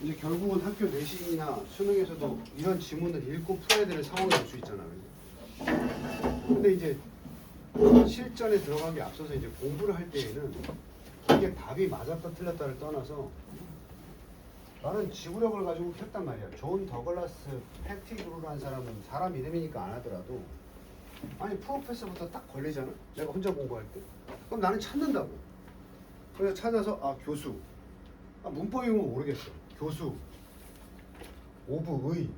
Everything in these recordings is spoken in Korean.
이제 결국은 학교 내신이나 수능에서도 이런 지문을 읽고 풀어야 되는 상황이 올 수 있잖아요. 근데 이제 실전에 들어가기 앞서서 이제 공부를 할 때에는 이게 답이 맞았다 틀렸다를 떠나서 나는 지구력을 가지고 했단 말이야. 존 더글라스 패티그루라는 사람은 사람 이름이니까 안 하더라도 아니 프로페서부터 딱 걸리잖아. 내가 혼자 공부할 때. 그럼 나는 찾는다고. 그래서 찾아서 아 교수. 문법이면 모르겠어. 교수. 오브 의.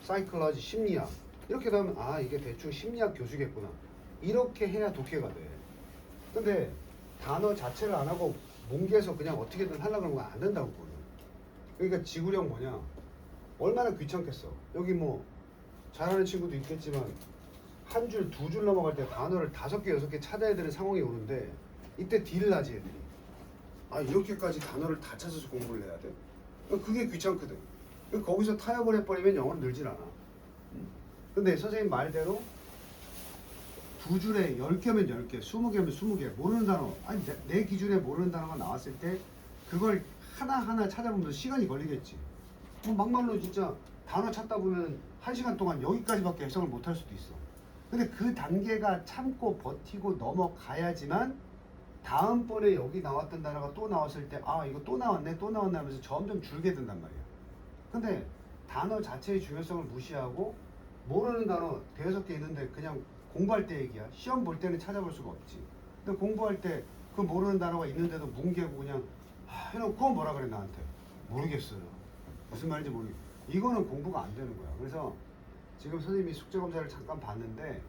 사이클러지 심리학. 이렇게 되면 아 이게 대충 심리학 교수겠구나. 이렇게 해야 독해가 돼. 근데 단어 자체를 안 하고 뭉개서 그냥 어떻게든 하려고 하는 건 안 된다고 보는. 그러니까 지구력 뭐냐? 얼마나 귀찮겠어. 여기 뭐 잘하는 친구도 있겠지만 한 줄, 두 줄 넘어갈 때 단어를 5개, 6개 찾아야 되는 상황이 오는데 이때 딜을 하지 애들이. 아 이렇게까지 단어를 다 찾아서 공부를 해야 돼? 그게 귀찮거든. 거기서 타협을 해버리면 영어는 늘질 않아. 근데 선생님 말대로 두 줄에 10개면 10개, 20개면 20개 모르는 단어, 아니 내 기준에 모르는 단어가 나왔을 때 그걸 하나하나 찾아보면서 시간이 걸리겠지. 막말로 진짜 단어 찾다 보면 1시간 동안 여기까지밖에 해석을 못 할 수도 있어. 근데 그 단계가 참고 버티고 넘어가야지만 다음번에 여기 나왔던 단어가 또 나왔을 때 아 이거 또 나왔네 또 나왔네 하면서 점점 줄게 된단 말이야. 근데 단어 자체의 중요성을 무시하고 모르는 단어 5개 있는데 그냥 공부할 때 얘기야. 시험 볼 때는 찾아볼 수가 없지. 근데 공부할 때 그 모르는 단어가 있는데도 뭉개고 그냥 해놓고 뭐라 그래 나한테 모르겠어요. 무슨 말인지 모르겠어요. 이거는 공부가 안 되는 거야. 그래서 지금 선생님이 숙제검사를 잠깐 봤는데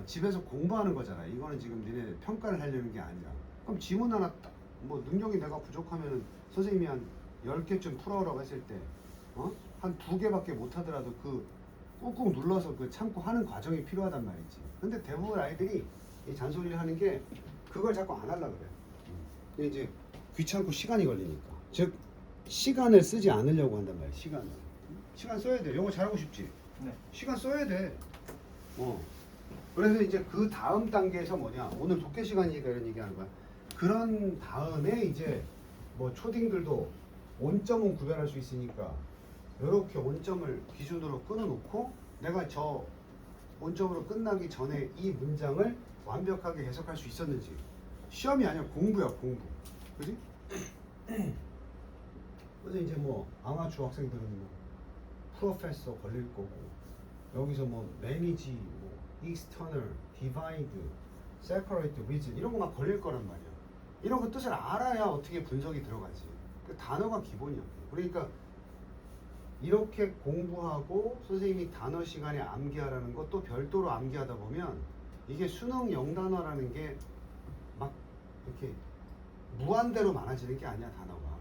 집에서 공부하는 거잖아. 이거는 지금 니네 평가를 하려는 게 아니라. 그럼 지문 하나 뭐 능력이 내가 부족하면은 선생님이 한 10개쯤 풀어오라고 했을 때 한 2개밖에 못 하더라도 그 꾹꾹 눌러서 그 참고 하는 과정이 필요하단 말이지. 근데 대부분 아이들이 이 잔소리를 하는 게 그걸 자꾸 안 하려고 그래. 근데 이제 귀찮고 시간이 걸리니까. 즉 시간을 쓰지 않으려고 한단 말이야. 시간 써야 돼. 영어 잘하고 싶지? 네. 시간 써야 돼. 그래서 이제 그 다음 단계에서 뭐냐? 오늘 독해 시간이니까 이런 얘기하는 거야. 그런 다음에 이제 뭐 초딩들도 온점은 구별할 수 있으니까 이렇게 온점을 기준으로 끊어놓고 내가 저 온점으로 끝나기 전에 이 문장을 완벽하게 해석할 수 있었는지. 시험이 아니야. 공부야 공부. 그지? 그래서 이제 뭐 아마추어 학생들은 뭐 프로페서 걸릴 거고 여기서 뭐 매니지, 뭐 익스터널, 디바이드, 세퍼레이트, 위즈 이런 거 막 걸릴 거란 말이야. 이런 거 뜻을 알아야 어떻게 분석이 들어가지. 그 단어가 기본이야. 그러니까 이렇게 공부하고 선생님이 단어 시간에 암기하라는 거 또 별도로 암기하다 보면 이게 수능 영단어라는 게 막 이렇게 무한대로 많아지는 게 아니야. 단어가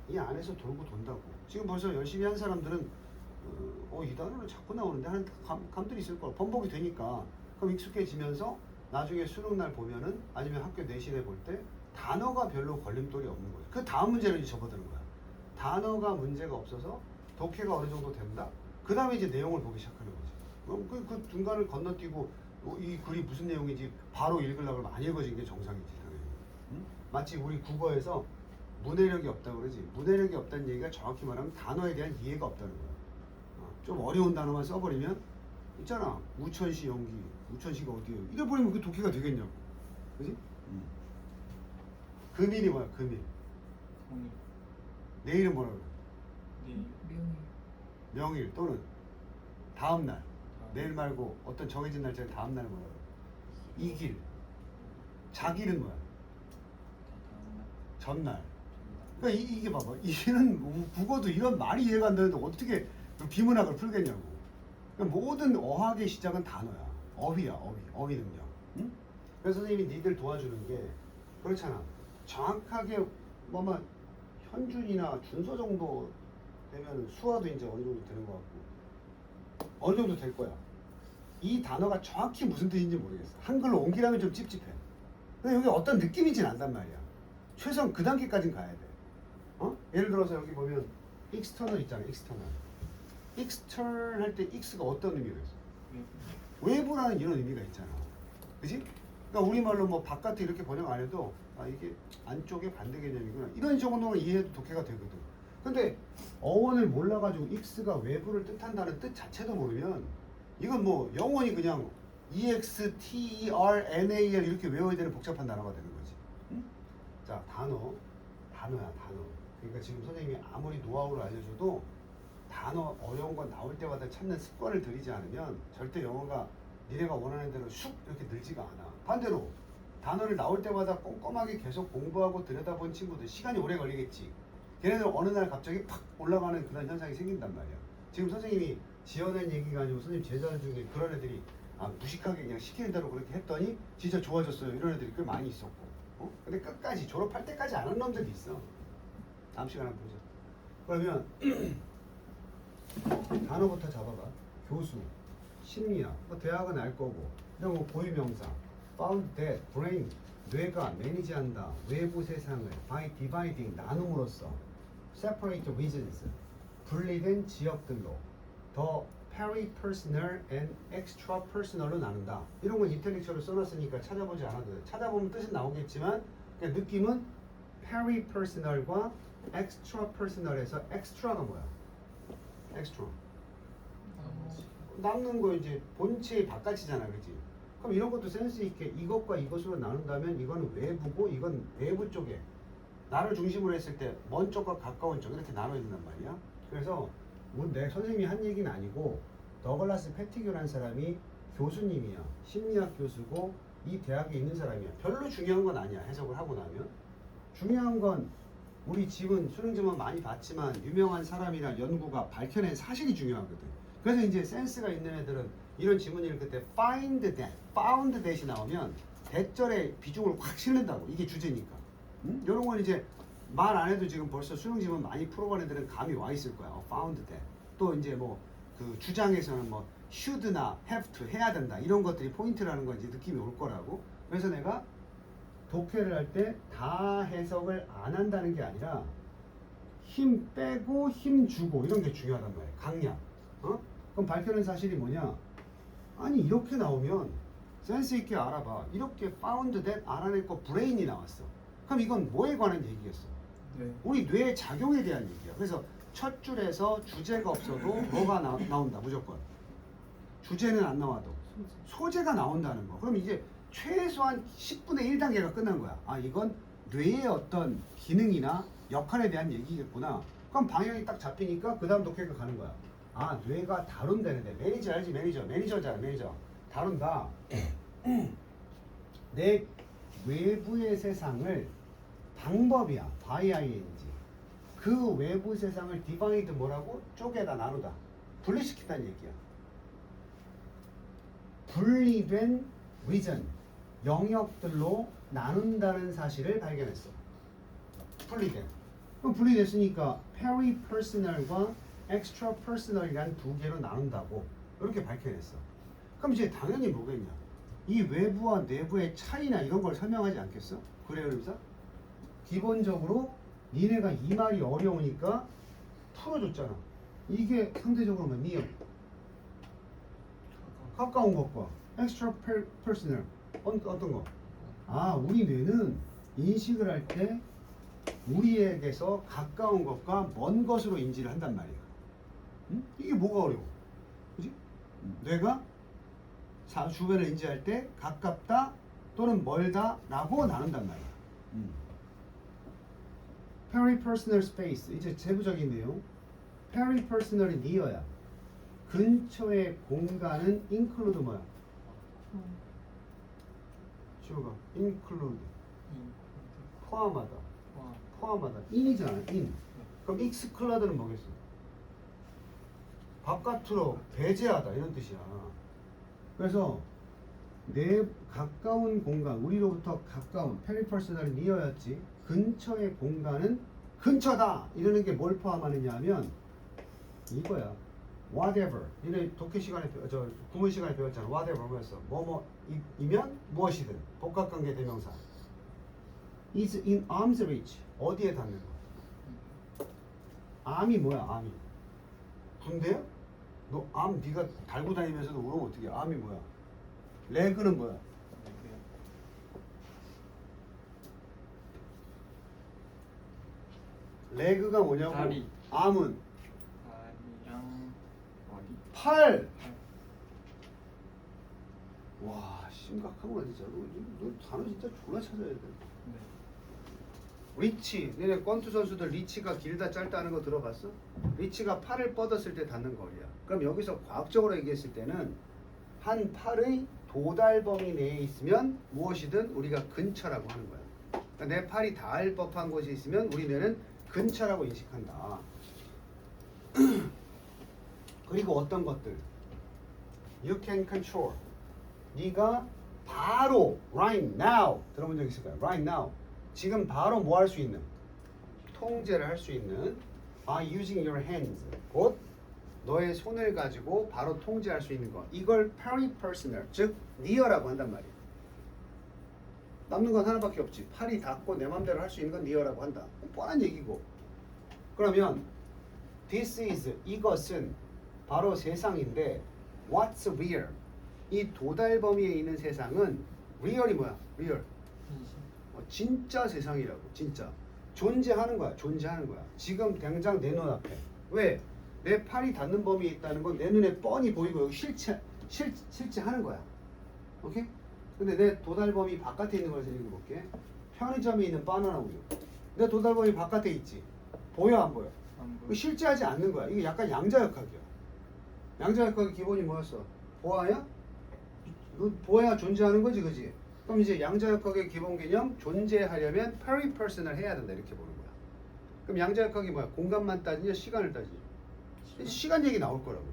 이 안에서 돌고 돈다고. 지금 벌써 열심히 한 사람들은 이 단어는 자꾸 나오는데 하는 감들이 있을 거야. 번복이 되니까. 그럼 익숙해지면서 나중에 수능날 보면은 아니면 학교 내신에 볼 때 단어가 별로 걸림돌이 없는 거야. 그 다음 문제를 이제 접어드는 거야. 단어가 문제가 없어서 독해가 어느 정도 된다. 그 다음에 이제 내용을 보기 시작하는 거지. 그 중간을 건너뛰고 이 글이 무슨 내용인지 바로 읽으려고 하면 안 읽어진 게 정상이지. 응? 마치 우리 국어에서 문해력이 없다고 그러지. 문해력이 없다는 얘기가 정확히 말하면 단어에 대한 이해가 없다는 거야. 좀 어려운 단어만 써버리면 있잖아. 우천시 연기. 우천시가 어디예요? 이래 버리면 그 독해가 되겠냐고. 그지? 금일이 뭐야? 금일. 공일. 내일은 뭐라 그래? 네. 명일 또는 다음날. 내일 말고 어떤 정해진 날짜는 다음날 뭐라 그래? 이길. 자길은 뭐야? 전날. 그러니까 이게 봐봐. 이는 국어도 이런 말이 이해가 안 되는데 어떻게 비문학을 풀겠냐고. 그러니까 모든 어학의 시작은 단어야. 어휘야, 어휘 능력. 응? 그래서 선생님이 니들 도와주는 게 그렇잖아. 정확하게 뭐만 현준이나 준서 정도 되면 수화도 이제 어느 정도 되는 것 같고 어느 정도 될 거야. 이 단어가 정확히 무슨 뜻인지 모르겠어. 한글로 옮기라면 좀 찝찝해. 근데 여기 어떤 느낌인지 난단 말이야. 최소한 그 단계까지는 가야 돼. 예를 들어서 여기 보면 external 있잖아. external 할 때 x가 어떤 의미가 있어? 외부라는 이런 의미가 있잖아. 그지? 그러니까 우리말로 뭐 바깥에 이렇게 번역 안 해도 이게 안쪽에 반대 개념이구나. 이런 정도는 이해해도 독해가 되거든. 근데 어원을 몰라가지고 x가 외부를 뜻한다는 뜻 자체도 모르면 이건 뭐 영원히 그냥 exterNal 이렇게 외워야 되는 복잡한 단어가 되는 거지. 응? 자, 단어야 단어. 그러니까 지금 선생님이 아무리 노하우를 알려줘도 단어 어려운 건 나올 때마다 찾는 습관을 들이지 않으면 절대 영어가 니네가 원하는 대로 슉 이렇게 늘지가 않아. 반대로 단어를 나올 때마다 꼼꼼하게 계속 공부하고 들여다본 친구들 시간이 오래 걸리겠지. 걔네들 어느 날 갑자기 팍 올라가는 그런 현상이 생긴단 말이야. 지금 선생님이 지어낸 얘기가 아니고 선생님 제자들 중에 그런 애들이 무식하게 그냥 시키는 대로 그렇게 했더니 진짜 좋아졌어요. 이런 애들이 꽤 많이 있었고. 근데 끝까지 졸업할 때까지 안 한 놈들이 있어. 다음 시간에 한번 보자. 그러면 단어부터 잡아봐. 교수, 심리학, 뭐 대학은 알 거고, 이런 거 고유명사, found that, brain, 뇌가 매니지한다, 외부 세상을 by dividing, 나눔으로써, separate regions, 분리된 지역들로, 더 peripersonal and extrapersonal로 나눈다. 이런 건 인텔렉츄얼로 써놨으니까 찾아보지 않아도 돼. 찾아보면 뜻은 나오겠지만 그냥 느낌은 peripersonal과 extrapersonal에서 extra가 뭐야? extra. 남는 거 이제 본체의 바깥이잖아, 그렇지? 그럼 이런 것도 센스 있게 이것과 이것으로 나눈다면 이거는 외부고 이건 내부 쪽에 나를 중심으로 했을 때 먼 쪽과 가까운 쪽 이렇게 나눠 있단 말이야. 그래서 뭐 내 선생님이 한 얘기는 아니고 더글라스 패티규라는 사람이 교수님이야. 심리학 교수고 이 대학에 있는 사람이야. 별로 중요한 건 아니야. 해석을 하고 나면 중요한 건 우리 집은 수능지문 많이 봤지만 유명한 사람이나 연구가 밝혀낸 사실이 중요하거든. 그래서 이제 센스가 있는 애들은 이런 지문 읽을 때 find that, found that이 나오면 대절의 비중을 확 실는다고. 이게 주제니까. 이런 건 이제 말 안 해도 지금 벌써 수능지문 많이 풀어본 애들은 감이 와 있을 거야. found that. 또 이제 뭐 그 주장에서는 뭐 should나 have to 해야 된다. 이런 것들이 포인트라는 건 이제 느낌이 올 거라고. 그래서 내가 독해를 할 때 다 해석을 안 한다는 게 아니라 힘 빼고 힘 주고 이런 게 중요하단 말이야. 강약. 그럼 밝혀낸 사실이 뭐냐? 아니 이렇게 나오면 센스 있게 알아봐. 이렇게 found that 알아냈고 brain이 나왔어. 그럼 이건 뭐에 관한 얘기겠어? 네. 우리 뇌의 작용에 대한 얘기야. 그래서 첫 줄에서 주제가 없어도 뭐가 나온다 무조건. 주제는 안 나와도 소재가 나온다는 거. 그럼 이제 최소한 10분의 1단계가 끝난 거야. 아 이건 뇌의 어떤 기능이나 역할에 대한 얘기겠구나. 그럼 방향이 딱 잡히니까 그 다음 독해가 가는 거야. 아 뇌가 다룬다는데 매니저 알지? 매니저잖아. 매니저 다룬다. 내 외부의 세상을 방법이야. by ing. 그 외부 세상을 divide 뭐라고? 쪼개다 나누다. 분리시킨다는 얘기야. 분리된 region, 영역들로 나눈다는 사실을 발견했어. 분리된. 그럼 분리됐으니까 peripersonal과 extrapersonal이라는 두 개로 나눈다고 이렇게 밝혀냈어. 그럼 이제 당연히 뭐겠냐? 이 외부와 내부의 차이나 이런 걸 설명하지 않겠어? 그래요, 그러면서 기본적으로 니네가 이 말이 어려우니까 풀어줬잖아. 이게 상대적으로 뭐 니어 가까운 것과 extrapersonal 어떤 거? 아 우리 뇌는 인식을 할 때 우리에게서 가까운 것과 먼 것으로 인지를 한단 말이야. 응? 이게 뭐가 어려워? 그지? 뇌가 주변을 인지할 때 가깝다 또는 멀다 라고 나눈단 말이야. peripersonal space 이제 세부적인 내용. peripersonal이 near야. 근처의 공간은 include 뭐야? 지우가 include 포함하다. 포함하다. in이잖아. in. 그럼 exclude는 뭐겠어? 바깥으로 배제하다 이런 뜻이야. 그래서 내 가까운 공간, 우리로부터 가까운 peripersonal이 near였지. 근처의 공간은 근처다 이러는 게 뭘 포함하느냐 하면 이거야. whatever. 얘네 독해 시간에 구문 시간에 배웠잖아. whatever 뭐였어? 뭐뭐이면 무엇이든 복합관계 대명사. is in arm's reach. 어디에 닿는 거? 암이 뭐야? 암이 군대야? 너 암 네가 달고 다니면서도 물으면 어떻게? 암이 뭐야? 레그는 뭐야? 레그가 뭐냐고? 다리. 암은 다리랑 어디? 팔. 와 심각하구나 진짜. 너 단어 진짜 졸라 찾아야 돼. 네. 리치. 너네 권투 선수들 리치가 길다 짧다 하는 거 들어봤어? 리치가 팔을 뻗었을 때 닿는 거리야. 그럼 여기서 과학적으로 얘기했을 때는 한 팔의 도달 범위 내에 있으면 무엇이든 우리가 근처라고 하는 거야. 그러니까 내 팔이 닿을 법한 곳이 있으면 우리 뇌는 근처라고 인식한다. 그리고 어떤 것들 you can control. 네가 바로 right now 들어본 적 있을 거야. right now 지금 바로 뭐 할 수 있는 통제를 할 수 있는 by using your hands 곧 너의 손을 가지고 바로 통제할 수 있는 거. 이걸 peripersonal 즉 near라고 한단 말이야. 남는 건 하나밖에 없지. 팔이 닿고 내 맘대로 할 수 있는 건 near라고 한다. 뻔한 얘기고. 그러면 this is 이것은 바로 세상인데 what's real? 이 도달 범위에 있는 세상은 real이 뭐야? real. 현실. 진짜 세상이라고. 진짜 존재하는 거야. 존재하는 거야. 지금 당장 내 눈앞에. 왜? 내 팔이 닿는 범위에 있다는 건 내 눈에 뻔히 보이고 여기 실체 하는 거야. 오케이? 근데 내 도달 범위 바깥에 있는 걸 읽어볼게. 편의점에 있는 바나나 우유. 내 도달 범위 바깥에 있지. 보여 안 보여? 안 보여. 이거 실제하지 않는 거야. 이게 약간 양자역학이야. 양자역학의 기본이 뭐였어? 보아야? 이거 보아야 존재하는 거지, 그지? 그럼 이제 양자역학의 기본 개념 존재하려면 peripersonal 해야 된다 이렇게 보는 거야. 그럼 양자역학이 뭐야? 공간만 따지냐 시간을 따지냐? 시간 얘기 나올 거라고.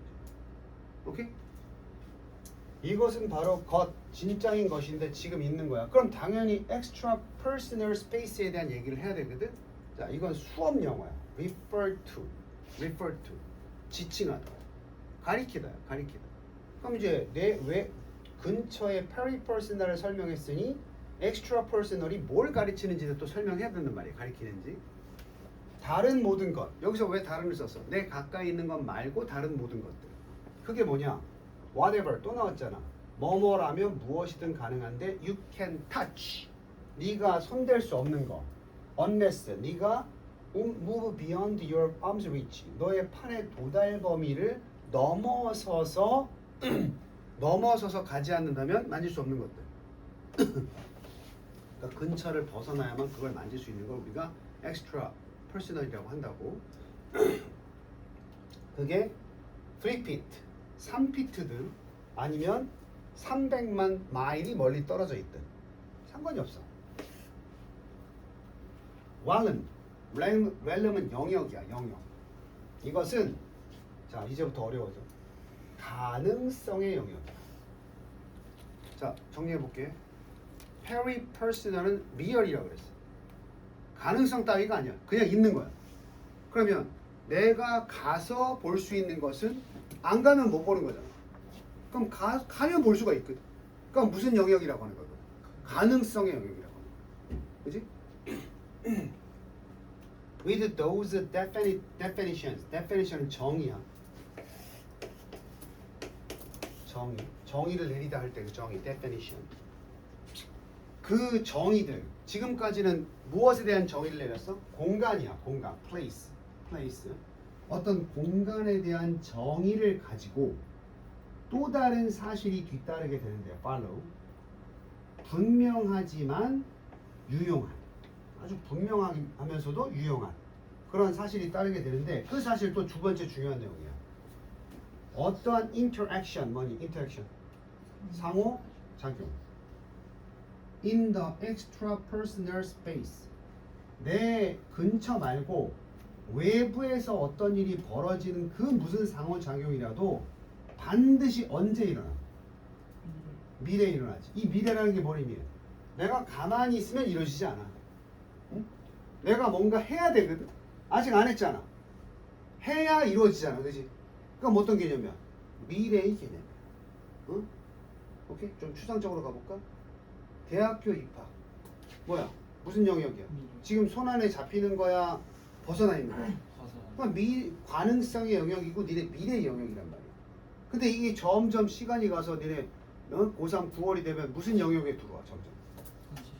오케이? 이것은 바로 것, 진짜인 것인데 지금 있는 거야. 그럼 당연히 extra personal space에 대한 얘기를 해야 되거든. 자, 이건 수업 영어야. refer to, 지칭하다, 가리키다, 가리키다. 그럼 이제 내 왜 근처에 peripersonal을 설명했으니 extra personal이 뭘 가르치는지도 또 설명해야 된단 말이야. 가리키는지. 다른 모든 것. 여기서 왜 다른을 썼어? 내 가까이 있는 것 말고 다른 모든 것들. 그게 뭐냐? whatever 또 나왔잖아. 뭐뭐라면 무엇이든 가능한데 you can touch. 네가 손댈 수 없는 거. unless 네가 move beyond your arm's reach. 너의 팔의 도달 범위를 넘어서서 넘어서서 가지 않는다면 만질 수 없는 것들. 그러니까 근처를 벗어나야만 그걸 만질 수 있는 걸 우리가 extra personal이라고 한다고. 그게 3feet, 3피트든 아니면 300만 마일이 멀리 떨어져 있든 상관이 없어. realm은 영역이야, 영역. 이것은 자 이제부터 어려워져. 가능성의 영역이야. 자 정리해 볼게. peripersonal은 real이라고 그랬어. 가능성 따위가 아니야. 그냥 있는 거야. 그러면 내가 가서 볼 수 있는 것은 안 가면 못 보는 거잖아. 그럼 가면 볼 수가 있거든. 그럼 무슨 영역이라고 하는 거거든? 가능성의 영역이라고 하는 거야. 그지? With those definitions. definition은 정의야. 정의를 내리다 할 때 그 정의, definition. 그 정의들 지금까지는 무엇에 대한 정의를 내렸어? 공간이야. 공간, place. 어떤 공간에 대한 정의를 가지고 또 다른 사실이 뒤따르게 되는데요. follow. 분명하지만 유용한, 아주 분명하면서도 유용한 그런 사실이 따르게 되는데 그 사실 또 두 번째 중요한 내용이야. 어떠한 interaction, 뭐니? interaction. 상호작용. In the extra personal space. 내 근처 말고 외부에서 어떤 일이 벌어지는 그 무슨 상호작용이라도 반드시 언제 일어나? 미래에 일어나지. 이 미래라는 게 뭘 의미해? 내가 가만히 있으면 이루어지지 않아. 응? 내가 뭔가 해야 되거든. 아직 안 했잖아. 해야 이루어지잖아. 그지? 그럼 어떤 개념이야? 미래의 개념이야. 응? 오케이? 좀 추상적으로 가볼까? 대학교 입학. 뭐야? 무슨 영역이야? 지금 손 안에 잡히는 거야? 벗어나 있는 거야? 벗어나. 그러니까 가능성의 영역이고 니네 미래의 영역이란 말이야. 근데 이게 점점 시간이 가서 니네 고3 9월이 되면 무슨 영역에 들어와? 점점 현실.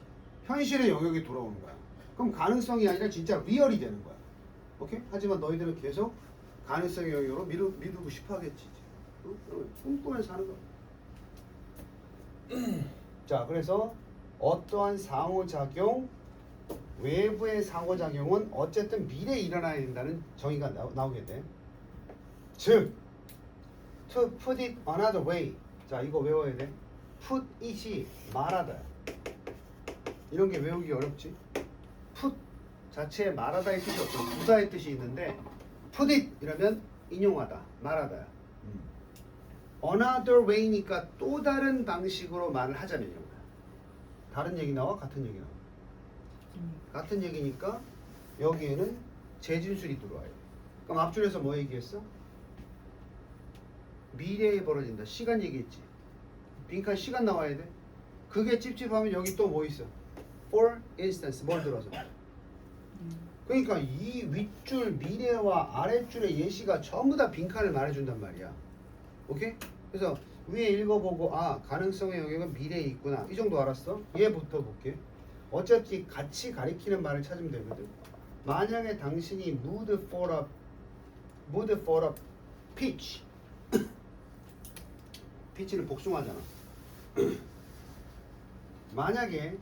현실의 영역에 돌아오는 거야. 그럼 가능성이 아니라 진짜 리얼이 되는 거야. 오케이? 하지만 너희들은 계속 가능성의 영역으로 미루고 싶어 하겠지. 꿈꾸면서 하는 거야. 자, 그래서 어떠한 상호작용, 외부의 상호작용은 어쨌든 미래에 일어나야 된다는 정의가 나오게 돼. 즉, to put it another way. 자, 이거 외워야 돼. put it이 말하다. 이런 게 외우기 어렵지. put 자체에 말하다의 뜻이 없어. 부사의 뜻이 있는데 put it 이러면 인용하다, 말하다야. another way니까 또 다른 방식으로 말을 하자면 이런 거야. 다른 얘기 나와? 같은 얘기 나와? 같은 얘기니까 여기에는 재진술이 들어와요. 그럼 앞줄에서 뭐 얘기했어? 미래에 벌어진다. 시간 얘기했지. 빈칸 시간 나와야 돼. 그게 찝찝하면 여기 또 뭐 있어? For instance 뭘 들어서? 그러니까 이 윗줄 미래와 아랫줄의 예시가 전부 다 빈칸을 말해준단 말이야. 오케이? 그래서 위에 읽어보고 아 가능성의 영역은 미래에 있구나 이 정도 알았어? 얘부터 볼게. 어차피 같이 가리키는 말을 찾으면 되거든. 만약에 당신이 moved for a pitch pitch는 복숭아잖아. 만약에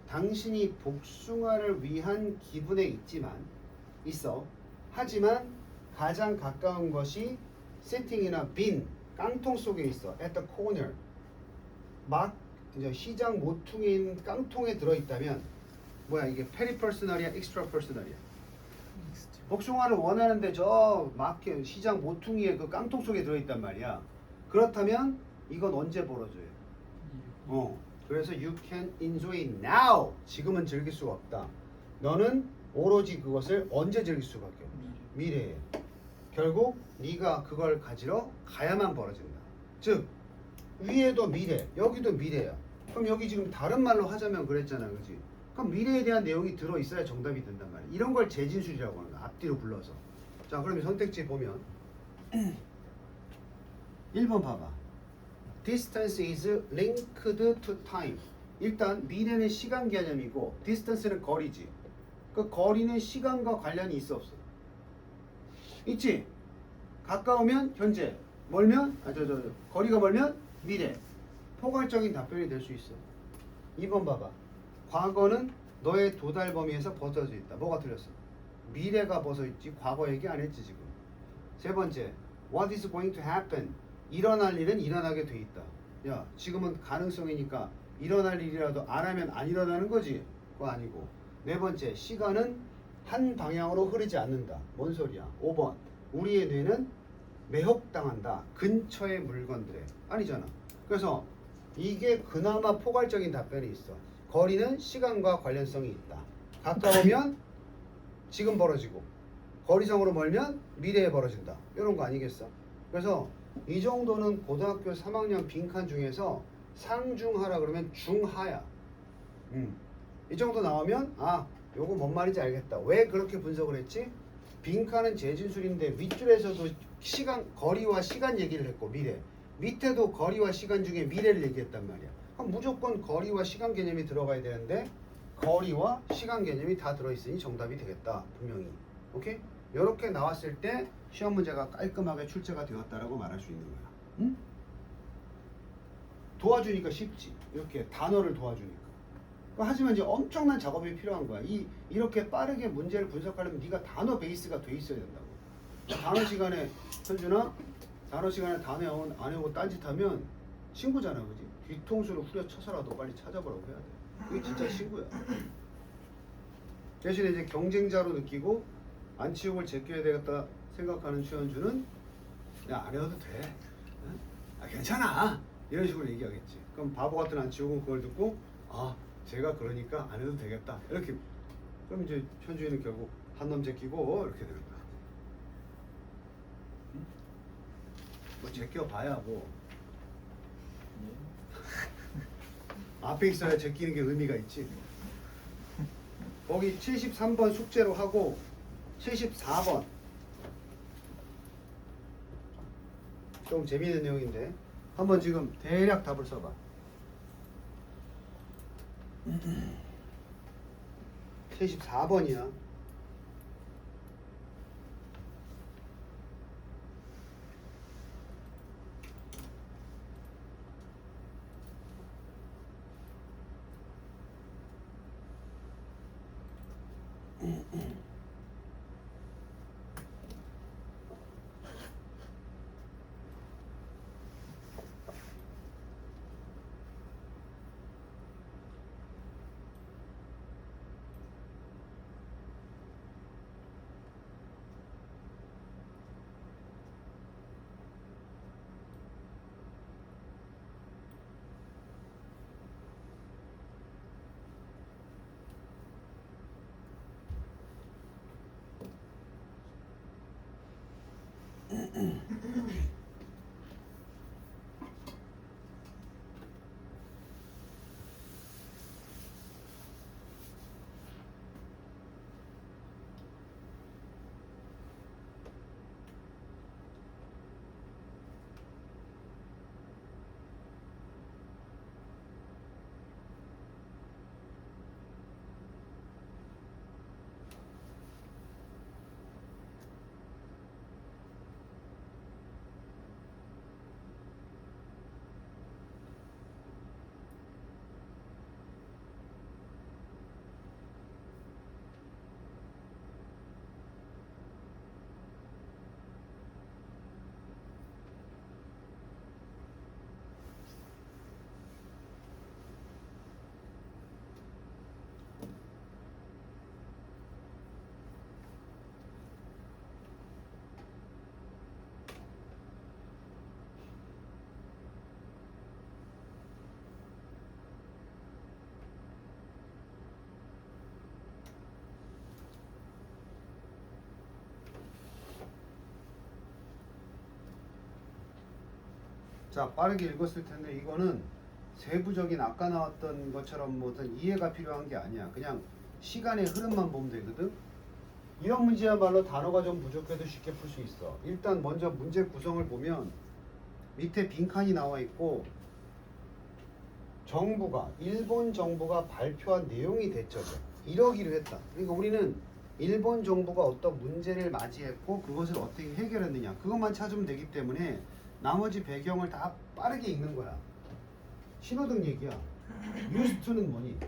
당신이 복숭아를 위한 기분에 있어. 하지만 가장 가까운 것이 sitting이나 빈 깡통 속에 있어. at the corner. 막 이제 시장 모퉁이에 있는 깡통에 들어있다면 뭐야 이게 페리퍼스널이야 익스트라퍼스널이야? 복숭아를 원하는데 저 마켓 시장 모퉁이에 그 깡통 속에 들어있단 말이야. 그렇다면 이건 언제 벌어져요? 그래서 you can enjoy it now. 지금은 즐길 수가 없다. 너는 오로지 그것을 언제 즐길 수밖에 없다. 미래에. 결국 네가 그걸 가지러 가야만 벌어진다. 즉 위에도 미래, 여기도 미래야. 그럼 여기 지금 다른 말로 하자면 그랬잖아, 그렇지? 그럼 미래에 대한 내용이 들어 있어야 정답이 된단 말이야. 이런 걸 재진술이라고 하는 거야. 앞뒤로 불러서. 자, 그러면 선택지 보면 1번 봐봐. Distance is linked to time. 일단 미래는 시간 개념이고 distance는 거리지. 그 거리는 시간과 관련이 있어 없어? 있지. 가까우면 현재, 멀면 거리가 멀면 미래. 포괄적인 답변이 될 수 있어. 2번 봐봐. 과거는 너의 도달 범위에서 벗어져 있다. 뭐가 틀렸어? 미래가 벗어 있지. 과거 얘기 안 했지 지금. 세 번째. What is going to happen? 일어날 일은 일어나게 돼 있다. 야, 지금은 가능성이니까 일어날 일이라도 안 하면 안 일어나는 거지? 그거 아니고. 네 번째. 시간은 한 방향으로 흐르지 않는다. 뭔 소리야? 5번. 우리의 뇌는 매혹당한다. 근처의 물건들에. 아니잖아. 그래서 이게 그나마 포괄적인 답변이 있어. 거리는 시간과 관련성이 있다. 가까우면 지금 벌어지고 거리상으로 멀면 미래에 벌어진다. 이런 거 아니겠어? 그래서 이 정도는 고등학교 3학년 빈칸 중에서 상중하라 그러면 중하야. 이 정도 나오면 아 요거 뭔 말인지 알겠다. 왜 그렇게 분석을 했지? 빈칸은 재진술인데 윗줄에서도 시간, 거리와 시간 얘기를 했고 미래. 밑에도 거리와 시간 중에 미래를 얘기했단 말이야. 그럼 무조건 거리와 시간 개념이 들어가야 되는데 거리와 시간 개념이 다 들어있으니 정답이 되겠다. 분명히. 오케이? 이렇게 나왔을 때 시험 문제가 깔끔하게 출제가 되었다라고 말할 수 있는 거야. 응? 도와주니까 쉽지. 이렇게 단어를 도와주니까. 하지만 이제 엄청난 작업이 필요한 거야. 이렇게 빠르게 문제를 분석하려면 네가 단어 베이스가 돼 있어야 된다고. 단어 시간에 현준아, 단어 시간에 단어 안 해오고 딴짓하면 신고잖아, 그지? 뒤통수를 후려쳐서라도 빨리 찾아보라고 해야 돼. 그게 진짜 신고야. 대신에 이제 경쟁자로 느끼고 안 치우고 제껴야 되겠다 생각하는 최현주는 야, 안 해도 돼. 응? 아, 괜찮아. 이런 식으로 얘기하겠지. 그럼 바보 같은 안 치우고 그걸 듣고 아, 제가 그러니까 안 해도 되겠다. 이렇게. 그럼 이제 현주인은 결국 한 놈 제끼고 이렇게 되는 거야. 응? 뭐 제껴봐야 뭐. 앞에 있어야 제끼는 게 의미가 있지. 거기 73번 숙제로 하고 74번 좀 재미있는 내용인데 한번 지금 대략 답을 써봐. 74번이야. 자, 빠르게 읽었을 텐데 이거는 세부적인 아까 나왔던 것처럼 무슨 이해가 필요한 게 아니야. 그냥 시간의 흐름만 보면 되거든. 이런 문제야말로 단어가 좀 부족해도 쉽게 풀 수 있어. 일단 먼저 문제 구성을 보면 밑에 빈칸이 나와 있고 정부가 일본 정부가 발표한 내용이 대처죠. 이러기로 했다. 그러니까 우리는 일본 정부가 어떤 문제를 맞이했고 그것을 어떻게 해결했느냐 그것만 찾으면 되기 때문에 나머지 배경을 다 빠르게 읽는 거야. 신호등 얘기야. 유스트는 뭐니?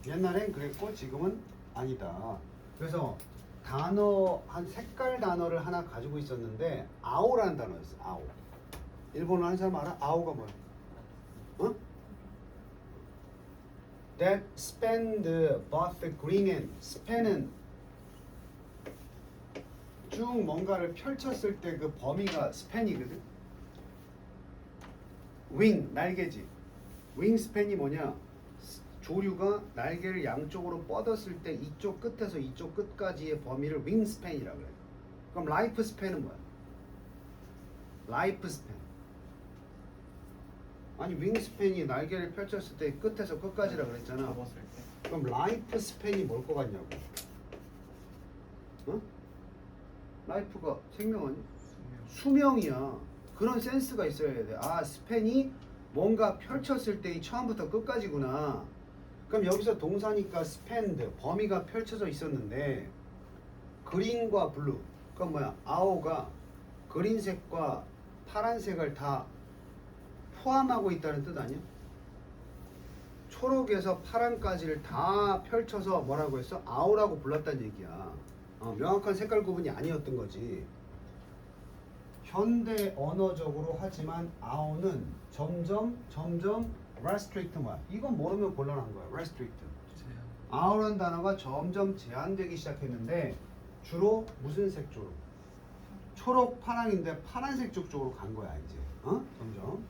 옛날엔 그랬고 지금은 아니다. 그래서 단어 한 색깔 단어를 하나 가지고 있었는데 아오라는 단어였어. 아오. 일본어 하는 사람 알아? 아오가 뭐야? 어? That spanned both green and span은 쭉 뭔가를 펼쳤을 때 그 범위가 스팬이거든. 윙 날개지. 윙 스팬이 뭐냐? 조류가 날개를 양쪽으로 뻗었을 때 이쪽 끝에서 이쪽 끝까지의 범위를 윙 스팬이라고 그래. 그럼 라이프 스팬은 뭐야? 라이프 스팬. 아니 윙 스팬이 날개를 펼쳤을 때 끝에서 끝까지라고 그랬잖아. 접었을 때. 그럼 라이프 스팬이 뭘 것 같냐고. 어? 라이프가 생명 아니야? 수명이야. 그런 센스가 있어야 돼. 아, 스팬이 뭔가 펼쳤을 때 처음부터 끝까지구나. 그럼 여기서 동사니까 스팬드, 범위가 펼쳐져 있었는데 그린과 블루, 그건 뭐야? 아오가 그린색과 파란색을 다 포함하고 있다는 뜻 아니야? 초록에서 파란까지를 다 펼쳐서 뭐라고 했어? 아오라고 불렀다는 얘기야. 명확한 색깔 구분이 아니었던 거지. 현대 언어적으로 하지만 아오는 점점 restrict 뭐야? 이건 모르면 곤란한 거야. restrict. 아오라는 단어가 점점 제한되기 시작했는데 주로 무슨 색 쪽으로? 초록, 파랑인데 파란색 쪽으로 간 거야 이제. 점점.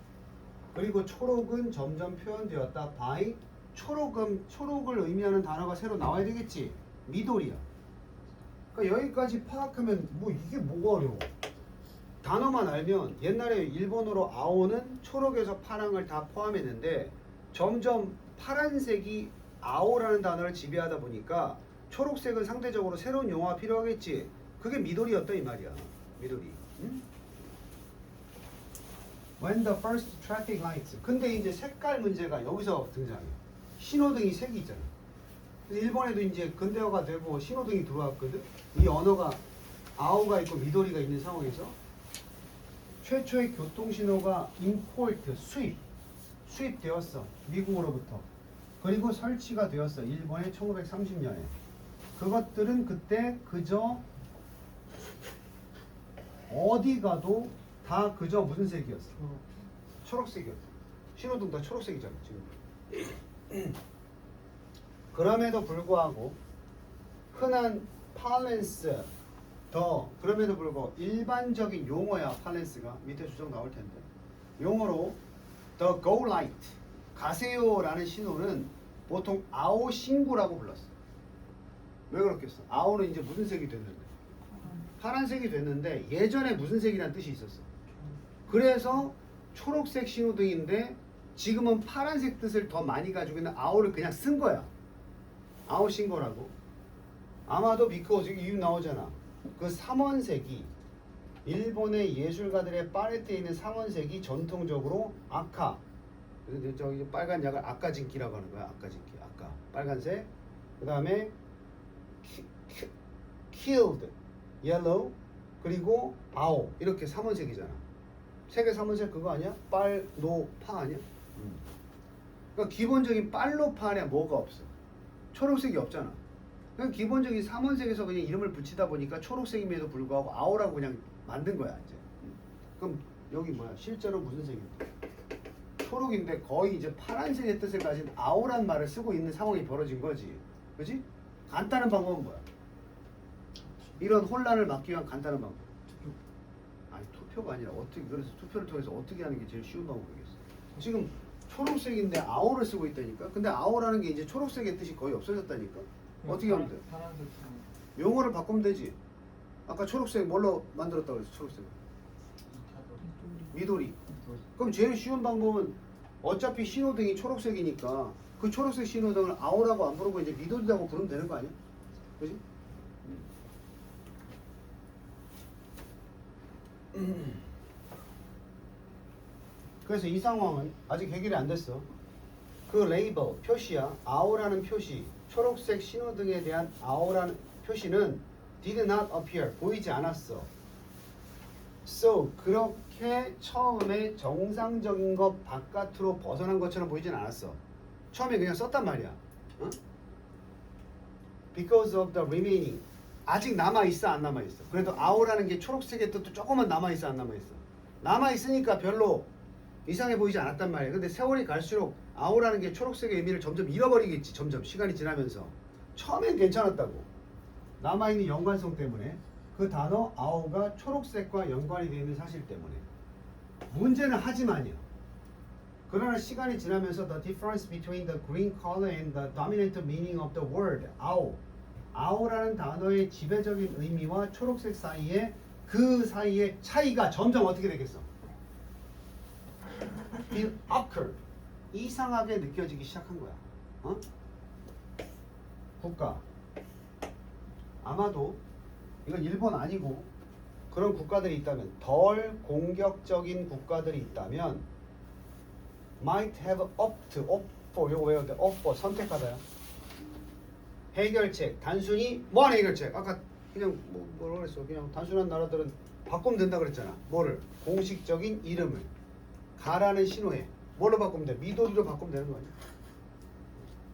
그리고 초록은 점점 표현되었다. by 초록을 의미하는 단어가 새로 나와야 되겠지. 미도리야. 그러니까 여기까지 파악하면 뭐 이게 뭐가 어려워? 단어만 알면 옛날에 일본어로 아오는 초록에서 파랑을 다 포함했는데 점점 파란색이 아오라는 단어를 지배하다 보니까 초록색은 상대적으로 새로운 용어가 필요하겠지. 그게 미도리였다 이 말이야. 미도리. 응? When the first traffic lights. 근데 이제 색깔 문제가 여기서 등장해. 신호등이 색이 있잖아. 그래서 일본에도 이제 근대화가 되고 신호등이 들어왔거든. 이 언어가 아오가 있고 미도리가 있는 상황에서 최초의 교통신호가 임포트, 수입되었어. 미국으로부터. 그리고 설치가 되었어. 일본에 1930년에. 그것들은 그때 그저 어디 가도 다 그저 무슨 색이었어? 초록색이었어. 신호등 다 초록색이잖아 지금. 그럼에도 불구하고 흔한 parlance 그럼에도 불구하고 일반적인 용어야. parlance가 밑에 주석 나올 텐데 용어로 the go light 가세요라는 신호는 보통 아오 신구라고 불렀어. 왜 그렇겠어? 아오는 이제 무슨 색이 됐는데? 파란색이 됐는데 예전에 무슨 색이라는 뜻이 있었어. 그래서 초록색 신호등인데 지금은 파란색 뜻을 더 많이 가지고 있는 아오를 그냥 쓴 거야. 아오 신 거라고. 아마도 because 이유 나오잖아. 그 삼원색이 일본의 예술가들의 팔레트에 있는 삼원색이 전통적으로 아카, 저기 빨간 약을 아카진키라고 하는 거야. 아카진키, 아까 빨간색. 그 다음에 killed, yellow, 그리고 아오 이렇게 삼원색이잖아. 색의 삼원색 그거 아니야? 빨, 노, 파 아니야? 그러니까 기본적인 빨로 파 안에 뭐가 없어? 초록색이 없잖아. 그냥 기본적인 삼원색에서 그냥 이름을 붙이다 보니까 초록색임에도 불구하고 아오라고 그냥 만든 거야 이제. 그럼 여기 뭐야? 실제로 무슨 색인데? 초록인데 거의 이제 파란색의 뜻을 가진 아오란 말을 쓰고 있는 상황이 벌어진 거지. 그지? 간단한 방법은 뭐야? 이런 혼란을 막기 위한 간단한 방법. 아니 투표가 아니라 어떻게, 그래서 투표를 통해서 어떻게 하는 게 제일 쉬운 방법이겠어. 지금 초록색인데 아오를 쓰고 있다니까. 근데 아오라는 게 이제 초록색의 뜻이 거의 없어졌다니까. 어떻게 하면 돼? 파란색 용어를 바꾸면 되지. 아까 초록색 뭘로 만들었다고 그랬어? 초록색 미도리. 그럼 제일 쉬운 방법은 어차피 신호등이 초록색이니까 그 초록색 신호등을 아오라고 안 부르고 이제 미도리라고 부르면 되는 거 아니야? 그지? 그래서 이 상황은 아직 해결이 안 됐어. 그 레이버 표시야, 아오라는 표시, 초록색 신호등에 대한 아오라는 표시는 did not appear, 보이지 않았어. So 그렇게 처음에 정상적인 것 바깥으로 벗어난 것처럼 보이진 않았어. 처음에 그냥 썼단 말이야. 응? Because of the remaining, 아직 남아있어 안 남아있어? 그래도 아오라는 게 초록색의 뜻도 조금만 남아있어 안 남아있어? 남아있으니까 별로 이상해 보이지 않았단 말이야. 근데 세월이 갈수록 아오라는 게 초록색의 의미를 점점 잃어버리겠지. 점점 시간이 지나면서. 처음엔 괜찮았다고. 남아있는 연관성 때문에. 그 단어 아오가 초록색과 연관이 되어 있는 사실 때문에. 문제는 하지만이야. 그러나 시간이 지나면서 the difference between the green color and the dominant meaning of the word 아오, 아오라는 단어의 지배적인 의미와 초록색 사이에 그 사이의 차이가 점점 어떻게 되겠어? feel awkward, 이상하게 느껴지기 시작한 거야. 어? 국가, 아마도 이건 일본 아니고 그런 국가들이 있다면, 덜 공격적인 국가들이 있다면 might have opt for, 요거 외워야 돼. opt for, 선택하다요. 해결책, 단순히 뭐하는 해결책? 아까 그냥 뭐라 그랬어? 그냥 단순한 나라들은 바꾸면 된다 그랬잖아. 뭐를? 공식적인 이름을 가라는 신호에 뭘로 바꾸면 돼? 미도리로 바꾸면 되는 거 아니야?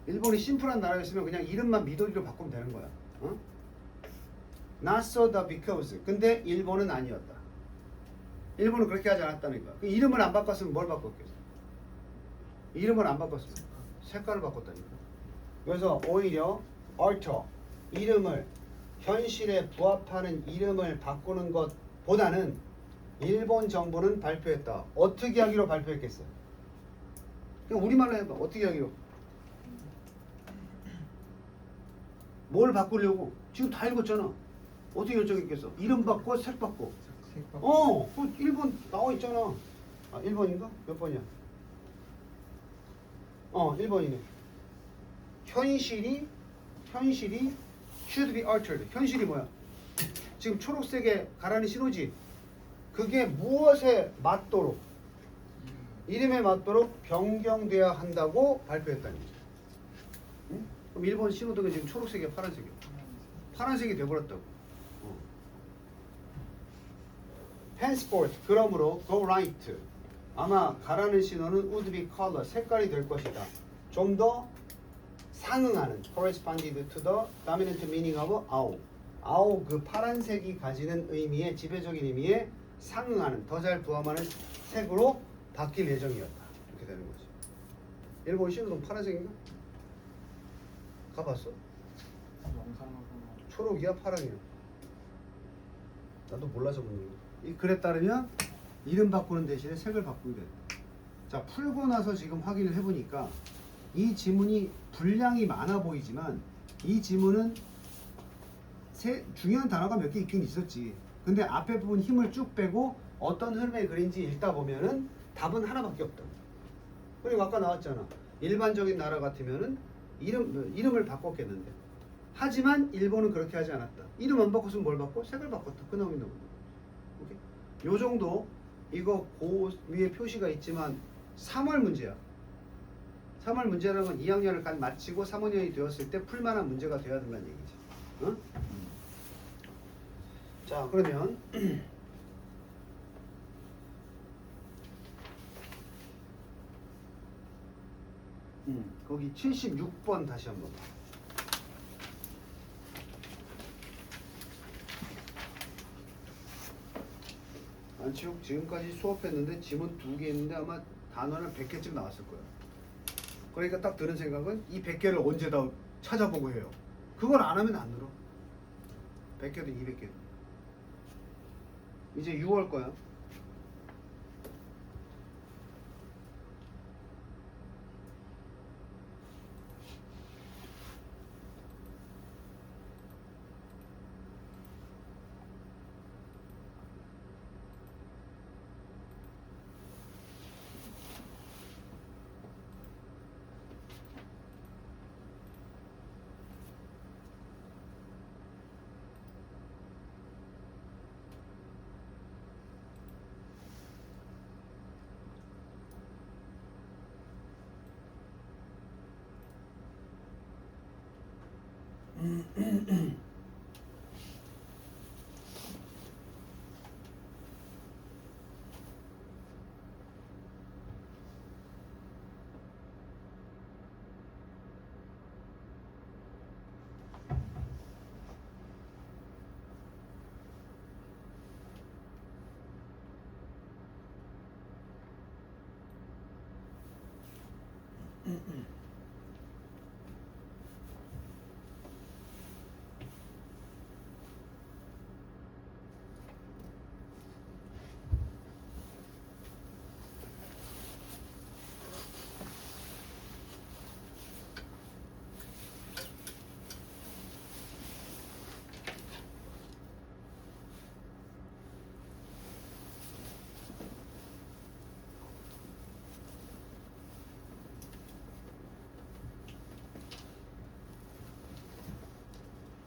일본이 심플한 나라였으면 그냥 이름만 미도리로 바꾸면 되는 거야. 어? Not so the because. 근데 일본은 아니었다. 일본은 그렇게 하지 않았다는 거야. 그 이름을 안 바꿨으면 뭘 바꿨겠어? 이름을 안 바꿨으면 색깔을 바꿨다니까. 그래서 오히려 alter, 이름을 현실에 부합하는 이름을 바꾸는 것보다는 일본 정부는 발표했다. 어떻게 하기로 발표했겠어? 그냥 우리말로 해봐. 어떻게 하기로? 뭘 바꾸려고? 지금 다 읽었잖아. 어떻게 결정했겠어? 이름 바꿔, 색 바꿔. 그 일본 나와 있잖아. 아, 1번인가? 몇 번이야? 1번이네. 현실이 should be altered. 현실이 뭐야? 지금 초록색에 가라는 신호지. 그게 무엇에 맞도록, 이름에 맞도록 변경돼야 한다고 발표했다는 거죠. 응? 그럼 일본 신호등은 지금 초록색이야, 파란색이야? 파란색이 돼버렸다고. henceforth, 그러므로 go right, 아마 가라는 신호는 would be color, 색깔이 될 것이다. 좀 더 상응하는, corresponded to the dominant meaning of 아오. 아오, 그 파란색이 가지는 의미의, 지배적인 의미에 상응하는, 더 잘 부합하는 색으로 바뀔 예정이었다. 이렇게 되는 거지. 일본 신호등 파란색인가? 가봤어? 영상으로 초록이야, 파랑이야? 나도 몰라서 묻는 거야. 이 글에 따르면 이름 바꾸는 대신에 색을 바꾸게 돼. 자, 풀고 나서 지금 확인을 해보니까 이 지문이 분량이 많아 보이지만 이 지문은 중요한 단어가 몇 개 있긴 있었지. 근데 앞에 부분 힘을 쭉 빼고 어떤 흐름의 글인지 읽다 보면은 답은 하나밖에 없다. 그리고 아까 나왔잖아. 일반적인 나라 같으면은 이름을 바꿨겠는데. 하지만 일본은 그렇게 하지 않았다. 이름 안 바꿨으면 뭘 바꿔? 색을 바꿨다. 그 나오는 거고. 오케이? 요 정도 이거 위에 표시가 있지만 3월 문제야. 3월 문제라는 건 2학년을 간 마치고 3학년이 되었을 때 풀만한 문제가 돼야 된다는 얘기지. 응? 자, 그러면 거기 76번 다시 한번. 안치욱 지금까지 수업했는데 지문 2개 있는데 아마 단어는 100개쯤 나왔을 거야. 그러니까 딱 드는 생각은 이 100개를 언제 다 찾아보고 해요. 그걸 안 하면 안 늘어. 100개도 200개도. 이제 6월 거야.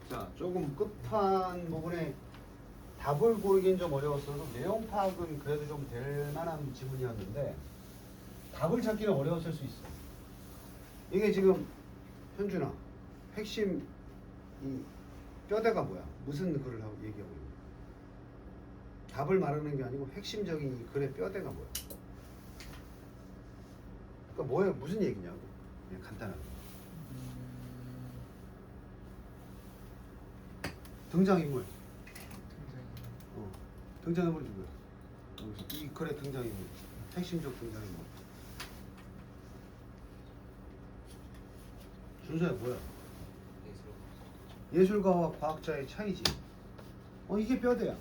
자, 조금 끝판 부분에 답을 고르기는 좀 어려웠어서 내용 파악은 그래도 좀 될 만한 지문이었는데 답을 찾기는 어려웠을 수 있어. 이게 지금 현준아 핵심 이 뼈대가 뭐야? 무슨 글을 하고 얘기하고 있는 거야? 답을 말하는 게 아니고 핵심적인 이 글의 뼈대가 뭐야? 그러니까 뭐야? 무슨 얘기냐고? 그냥 간단하게. 등장인물. 등장인물 누구야? 이 글의 등장인물. 핵심적 등장인물. 준서야 뭐야? 예술가와 과학자의 차이지. 이게 뼈대야.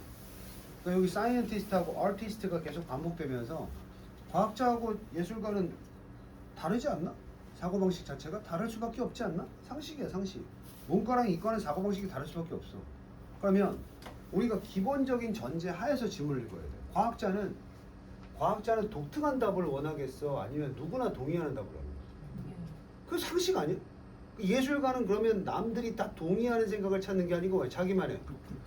그러니까 여기 사이언티스트하고 아티스트가 계속 반복되면서 과학자하고 예술가는 다르지 않나? 사고방식 자체가 다를 수밖에 없지 않나? 상식이야, 상식. 문과랑 이과는 사고방식이 다를 수밖에 없어. 그러면 우리가 기본적인 전제 하에서 질문을 읽어야 돼. 과학자는 독특한 답을 원하겠어? 아니면 누구나 동의하는 답을 하는 거야? 그 상식 아니야? 예술가는 그러면 남들이 다 동의하는 생각을 찾는 게 아니고 자기만의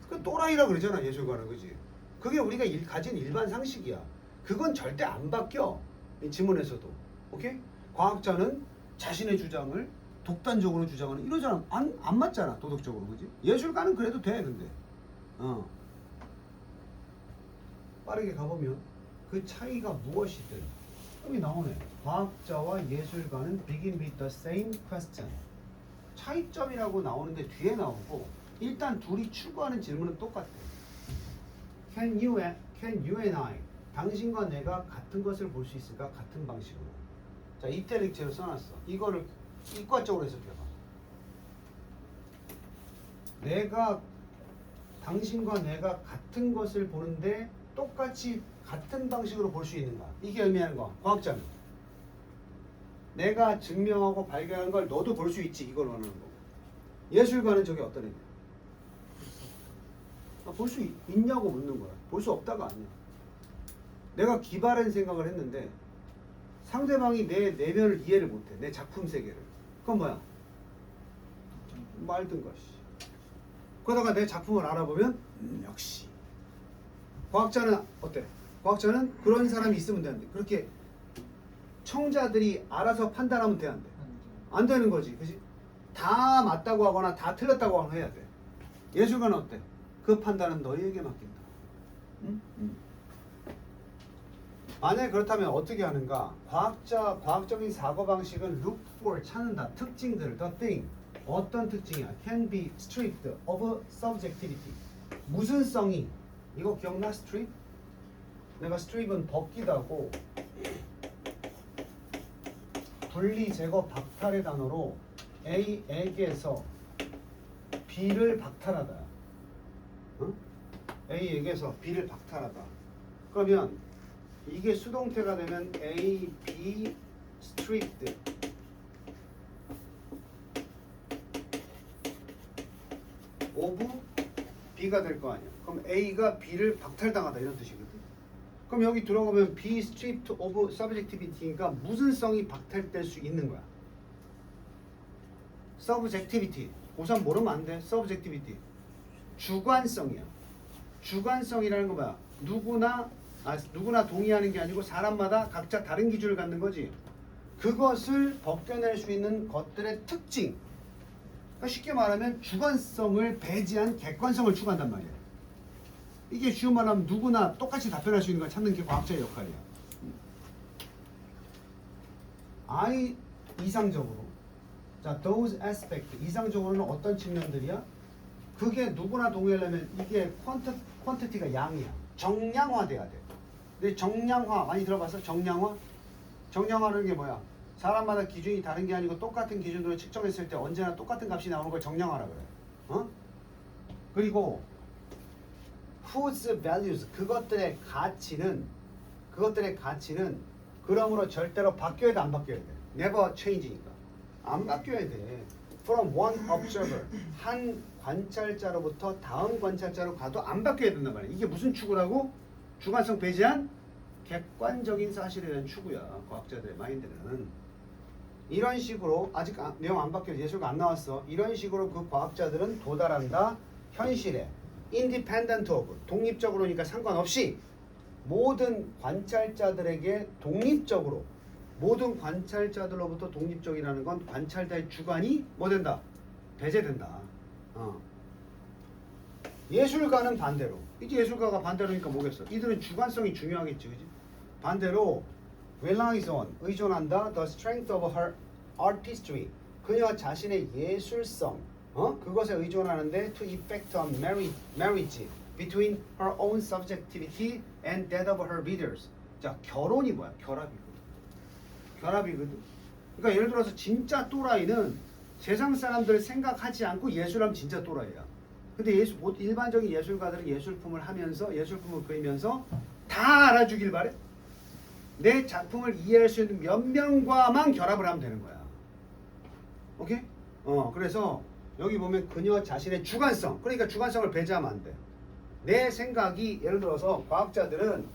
그 또라이라 그러잖아, 예술가는. 그지? 그게 우리가 가진 일반 상식이야. 그건 절대 안 바뀌어, 이 지문에서도. 오케이? 과학자는 자신의 주장을 독단적으로 주장하는 이러잖아. 안 맞잖아, 도덕적으로. 그지? 예술가는 그래도 돼. 근데 빠르게 가보면 그 차이가 무엇이든 여기 나오네. 과학자와 예술가는 begin with the same question. 차이점이라고 나오는데 뒤에 나오고 일단 둘이 추구하는 질문은 똑같아. Can you and I, 당신과 내가 같은 것을 볼 수 있을까? 같은 방식으로. 자, 이탈릭체로 써놨어. 이거를 이과적으로 해석해봐. 당신과 내가 같은 것을 보는데 똑같이 같은 방식으로 볼 수 있는가? 이게 의미하는 거. 과학자는 내가 증명하고 발견한 걸 너도 볼 수 있지, 이걸 원하는 거고. 예술가는 저게 어떤 의미야? 볼 수 있냐고 묻는 거야. 볼 수 없다가 아니야. 내가 기발한 생각을 했는데 상대방이 내 내면을 이해를 못해. 내 작품 세계를. 그건 뭐야? 말든가. 그러다가 내 작품을 알아보면 역시 과학자는 어때? 과학자는 그런 사람이 있으면 되는데 그렇게 청자들이 알아서 판단하면 돼, 안 돼? 안 되는 거지, 그지? 다 맞다고 하거나 다 틀렸다고 하거나 해야 돼. 예술가는 어때? 그 판단은 너희에게 맡긴다. 응? 만약에 그렇다면 어떻게 하는가? 과학적인 사고방식은 look for, 찾는다. 특징들을, the thing. 어떤 특징이야? Can be stripped of subjectivity. 무슨 성이? 이거 기억나? strip? 내가 strip은 벗기다고 분리, 제거, 박탈의 단어로 A에게서 B를 박탈하다. 어? A에게서 B를 박탈하다. 그러면 이게 수동태가 되면 A, B, stripped. of B가 될 거 아니야. 그럼 A가 B를 박탈당하다 이런 뜻이거든. 그럼 여기 들어가면 B stripped of subjectivity니까 무슨 성이 박탈될 수 있는 거야? subjectivity. 우선 모르면 안 돼. subjectivity. 주관성이야. 주관성이라는 거 뭐야? 누구나 동의하는 게 아니고 사람마다 각자 다른 기준을 갖는 거지. 그것을 벗겨낼 수 있는 것들의 특징. 그러니까 쉽게 말하면 주관성을 배제한 객관성을 추구한단 말이야. 이게 쉬운 말하면 누구나 똑같이 답변할 수 있는 걸 찾는 게 과학자의 역할이야. I 이상적으로. 자, those aspect. 이상적으로는 어떤 측면들이야? 그게 누구나 동의하려면 이게 퀀티티가 양이야. 정량화돼야 돼. 근데 정량화 많이 들어봤어? 정량화? 정량화라는 게 뭐야? 사람마다 기준이 다른 게 아니고 똑같은 기준으로 측정했을 때 언제나 똑같은 값이 나오는 걸 정량화라 그래. 어? 그리고 whose values, 그것들의 가치는 그러므로 절대로 바뀌어야 돼, 안 바뀌어야 돼? never change니까. 안 바뀌어야 돼. from one observer, 한 관찰자로부터 다음 관찰자로 가도 안 바뀌어야 된단 말이야. 이게 무슨 추구라고? 주관성 배제한 객관적인 사실에 대한 추구야. 과학자들의 마인드는. 이런 식으로 아직 내용 안 바뀌어, 예술가 안 나왔어. 이런 식으로 그 과학자들은 도달한다. 현실에 independent of, 독립적으로니까 상관없이 모든 관찰자들에게 독립적으로, 모든 관찰자들로부터 독립적이라는 건 관찰자의 주관이 뭐 된다? 배제된다. 예술가는 반대로. 이제 예술가가 반대로니까 뭐겠어? 이들은 주관성이 중요하겠지, 그지? 반대로 relies on, 의존한다. the strength of her artistry, 그녀 자신의 예술성, 그것에 의존하는데 to effect a marriage between her own subjectivity and that of her readers. 자, 결혼이 뭐야? 결합이거든. 그러니까 예를 들어서 진짜 또라이는 세상 사람들 생각하지 않고 예술하면 진짜 또라이야. 근데 일반적인 예술가들은 예술품을 하면서, 예술품을 그리면서 다 알아주길 바래. 내 작품을 이해할 수 있는 몇 명과만 결합을 하면 되는 거야. 오케이? 그래서 여기 보면 그녀 자신의 주관성, 그러니까 주관성을 배제하면 안 돼. 내 생각이, 예를 들어서 과학자들은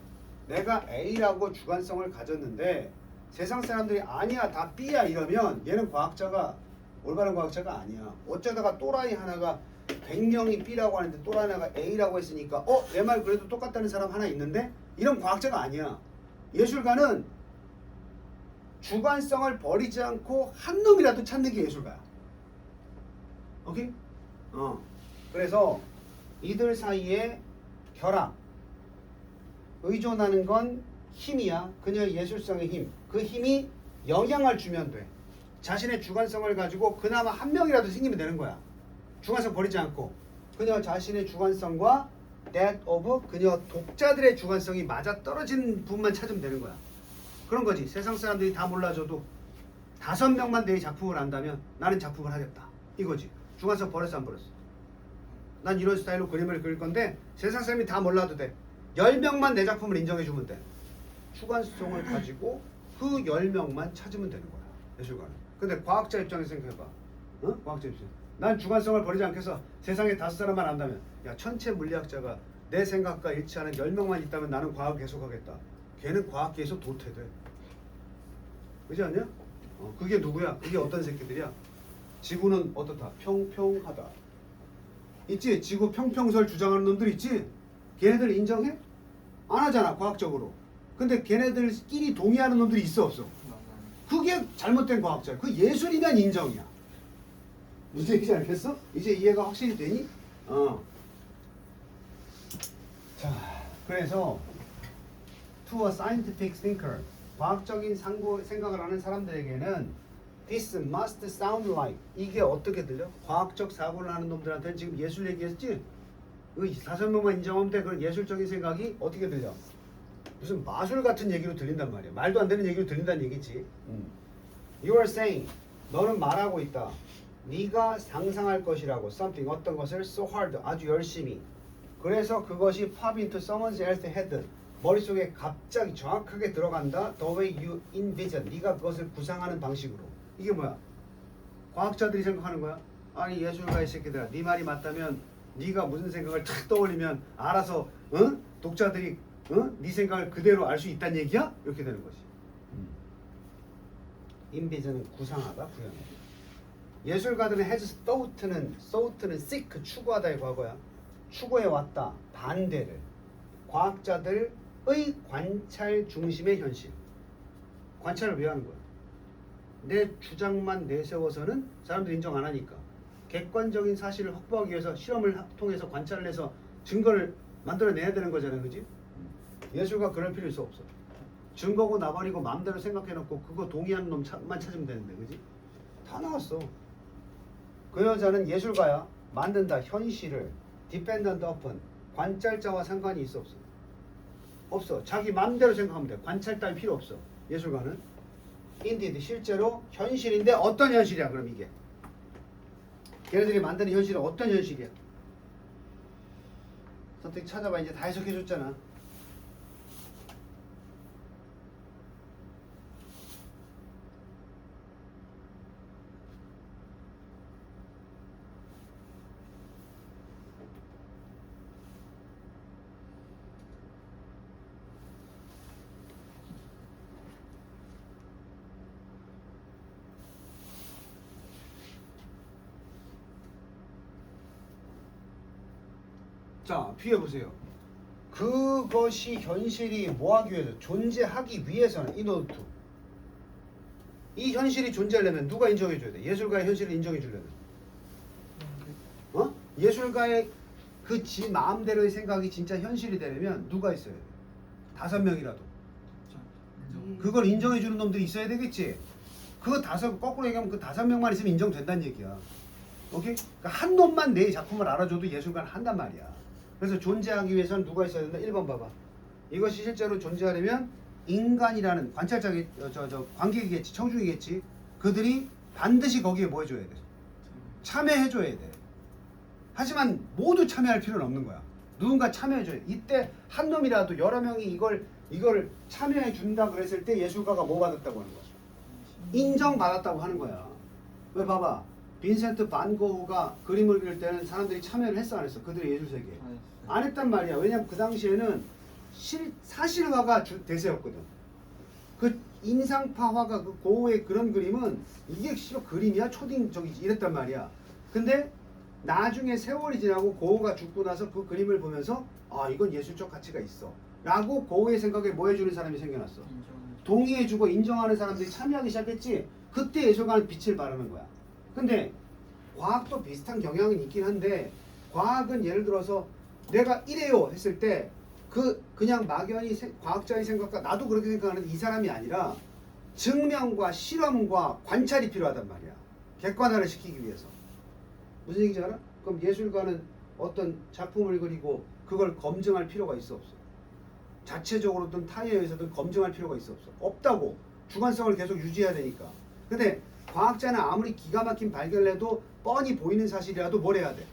내가 A라고 주관성을 가졌는데 세상 사람들이 아니야, 다 B야 이러면 얘는 과학자가, 올바른 과학자가 아니야. 어쩌다가 또라이 하나가 100명이 B라고 하는데 또라이 하나가 A라고 했으니까 내 말 그래도 똑같다는 사람 하나 있는데? 이런 과학자가 아니야. 예술가는 주관성을 버리지 않고 한 놈이라도 찾는 게 예술가야. 오케이? 그래서 이들 사이에 결합, 의존하는 건 힘이야. 그녀의 예술성의 힘. 그 힘이 영향을 주면 돼. 자신의 주관성을 가지고 그나마 한 명이라도 생기면 되는 거야. 주관성 버리지 않고. 그녀 자신의 주관성과 that of, 그녀 독자들의 주관성이 맞아떨어진 부분만 찾으면 되는 거야. 그런 거지. 세상 사람들이 다 몰라줘도 5명만 내 작품을 안다면 나는 작품을 하겠다. 이거지. 주관성 버렸어, 안 버렸어? 난 이런 스타일로 그림을 그릴 건데 세상 사람이 다 몰라도 돼. 10명만 내 작품을 인정해주면 돼. 주관성을 가지고 그 10명만 찾으면 되는 거야, 예술가는. 근데 과학자 입장에서 생각해봐. 과학자 입장. 난 주관성을 버리지 않겠어. 세상에 5사람만 안다면. 야, 천체 물리학자가 내 생각과 일치하는 10명만 있다면 나는 과학 계속하겠다. 걔는 과학 계속 도태돼. 그렇지 않냐? 그게 누구야? 그게 어떤 새끼들이야? 지구는 어떻다? 평평하다. 있지? 지구 평평설 주장하는 놈들 있지? 걔네들 인정해? 안 하잖아, 과학적으로. 근데 걔네들끼리 동의하는 놈들이 있어, 없어? 그게 잘못된 과학자야. 그 예술이면 인정이야. 무슨 얘기인지 알겠어? 이제 이해가 확실히 되니? 자, 그래서 to a scientific thinker, 과학적인 생각을 하는 사람들에게는 this must sound like, 이게 어떻게 들려? 과학적 사고를 하는 놈들한테는 지금 예술 얘기했지? 그 5명만 인정하면 돼. 그런 예술적인 생각이 어떻게 들려? 무슨 마술 같은 얘기로 들린단 말이야. 말도 안 되는 얘기로 들린다는 얘기지. You are saying, 너는 말하고 있다. 네가 상상할 것이라고, something, 어떤 것을 so hard, 아주 열심히. 그래서 그것이 pop into someone else's head, 머릿속에 갑자기 정확하게 들어간다. The way you envision, 네가 그것을 구상하는 방식으로. 이게 뭐야? 과학자들이 생각하는 거야? 아니 예술가의 새끼들아, 네 말이 맞다면 네가 무슨 생각을 탁 떠올리면 알아서 독자들이 네 생각을 그대로 알 수 있다는 얘기야? 이렇게 되는 거지. envision은 구상하다, 구현하다. 예술가들은 has thought는 seek, 추구하다의 과거야. 추구해 왔다, 반대를. 과학자들의 관찰 중심의 현실. 관찰을 왜 하는 거야? 내 주장만 내세워서는 사람들이 인정 안 하니까. 객관적인 사실을 확보하기 위해서 실험을 통해서 관찰을 해서 증거를 만들어내야 되는 거잖아요, 그지? 예술가 그럴 필요 있어, 없어? 증거고 나발이고 마음대로 생각해놓고 그거 동의하는 놈만 찾으면 되는데, 그지? 다 나왔어. 그 여자는 예술가야. 만든다, 현실을. dependent upon, 관찰자와 상관이 있어, 없어? 없어. 자기 마음대로 생각하면 돼. 관찰 따위 필요 없어. 예술가는. indeed, 실제로 현실인데 어떤 현실이야, 그럼 이게? 걔네들이 만드는 현실은 어떤 현실이야? 선택 찾아봐. 이제 다 해석해줬잖아. 자, 비해보세요. 그것이 현실이 뭐하기 위해서, 존재하기 위해서는 이 노트. 이 현실이 존재하려면 누가 인정해줘야 돼? 예술가의 현실을 인정해주려면. 예술가의 그 지 마음대로의 생각이 진짜 현실이 되려면 누가 있어야 돼? 5명이라도. 그걸 인정해주는 놈들이 있어야 되겠지. 거꾸로 얘기하면 그 5명만 있으면 인정된다는 얘기야. 오케이? 그러니까 한 놈만 내 작품을 알아줘도 예술가는 한단 말이야. 그래서 존재하기 위해서는 누가 있어야 된다? 1번 봐봐. 이것이 실제로 존재하려면 인간이라는 관찰자기, 관객이겠지, 청중이겠지. 그들이 반드시 거기에 뭐 해줘야 돼? 참여해줘야 돼. 하지만 모두 참여할 필요는 없는 거야. 누군가 참여해줘야 돼. 이때 한 놈이라도 여러 명이 이걸 참여해준다 그랬을 때 예술가가 뭐 받았다고 하는 거야? 인정받았다고 하는 거야. 왜 봐봐. 빈센트 반 고흐가 그림을 그릴 때는 사람들이 참여를 했어, 안 했어? 그들의 예술 세계에. 안 했단 말이야. 왜냐면 그 당시에는 사실화가 대세였거든. 그 인상파 화가, 그 고흐의 그런 그림은 이게 싫어 그림이야? 초딩 이랬단 말이야. 근데 나중에 세월이 지나고 고흐가 죽고 나서 그 그림을 보면서 아, 이건 예술적 가치가 있어 라고 고흐의 생각에 뭐 해주는 사람이 생겨났어. 동의해주고 인정하는 사람들이 참여하기 시작했지. 그때 예술가는 빛을 발하는 거야. 근데 과학도 비슷한 경향은 있긴 한데, 과학은 예를 들어서 내가 이래요 했을 때 그냥 막연히 과학자의 생각과 나도 그렇게 생각하는 이 사람이 아니라 증명과 실험과 관찰이 필요하단 말이야. 객관화를 시키기 위해서. 무슨 얘기인지 알아? 그럼 예술가는 어떤 작품을 그리고 그걸 검증할 필요가 있어, 없어? 자체적으로든 타에 의해서든 검증할 필요가 있어, 없어? 없다고. 주관성을 계속 유지해야 되니까. 근데 과학자는 아무리 기가 막힌 발견을 해도 뻔히 보이는 사실이라도 뭘 해야 돼?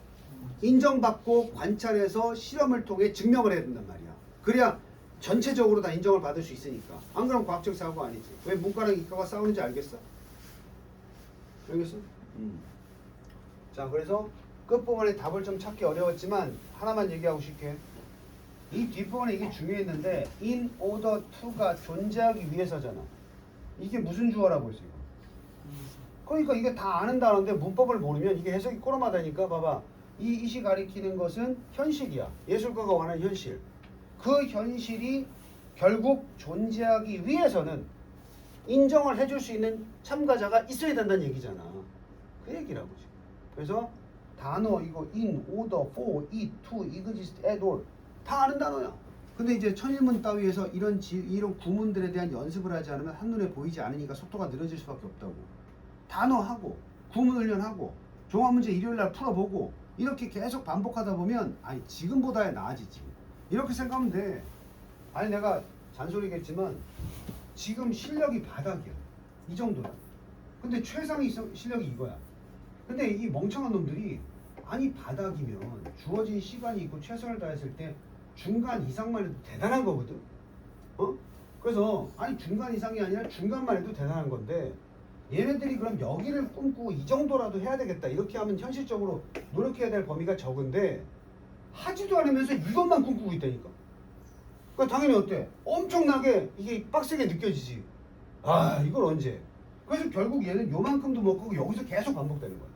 인정받고 관찰해서 실험을 통해 증명을 해야 된단 말이야. 그래야 전체적으로 다 인정을 받을 수 있으니까. 안 그러면 과학적 사고가 아니지. 왜 문과랑 이과가 싸우는지 알겠어? 알겠어? 자. 자, 그래서 끝부분에 답을 좀 찾기 어려웠지만 하나만 얘기하고 싶게. 이 뒷부분에 이게 중요했는데 in order to가 존재하기 위해서잖아. 이게 무슨 주어라고 했어요? 그러니까 이게 다 아는 단어인데 문법을 모르면 이게 해석이 꼬름하다니까. 봐봐. 이 이시 가리키는 것은 현실이야. 예술가가 원하는 현실. 그 현실이 결국 존재하기 위해서는 인정을 해줄 수 있는 참가자가 있어야 된다는 얘기잖아. 그 얘기라고 지금. 그래서 단어 이거 in, order, for, it, to, exist, at all 다 아는 단어야. 근데 이제 천일문 따위에서 이런 구문들에 대한 연습을 하지 않으면 한눈에 보이지 않으니까 속도가 느려질 수밖에 없다고. 단어하고 구문 훈련하고 종합문제 일요일날 풀어보고 이렇게 계속 반복하다 보면 아니 지금보다야 나아지지. 이렇게 생각하면 돼. 아니 내가 잔소리겠지만 지금 실력이 바닥이야. 이 정도야. 근데 최상위 실력이 이거야. 근데 이 멍청한 놈들이 아니 바닥이면 주어진 시간이 있고 최선을 다했을 때 중간 이상만 해도 대단한 거거든. 어? 그래서 아니 중간 이상이 아니라 중간만 해도 대단한 건데 얘네들이 그럼 여기를 꿈꾸고 이 정도라도 해야 되겠다. 이렇게 하면 현실적으로 노력해야 될 범위가 적은데 하지도 않으면서 이것만 꿈꾸고 있다니까. 그러니까 당연히 어때? 엄청나게 이게 빡세게 느껴지지. 아 이걸 언제? 그래서 결국 얘는 요만큼도 못 끄고 여기서 계속 반복되는 거야.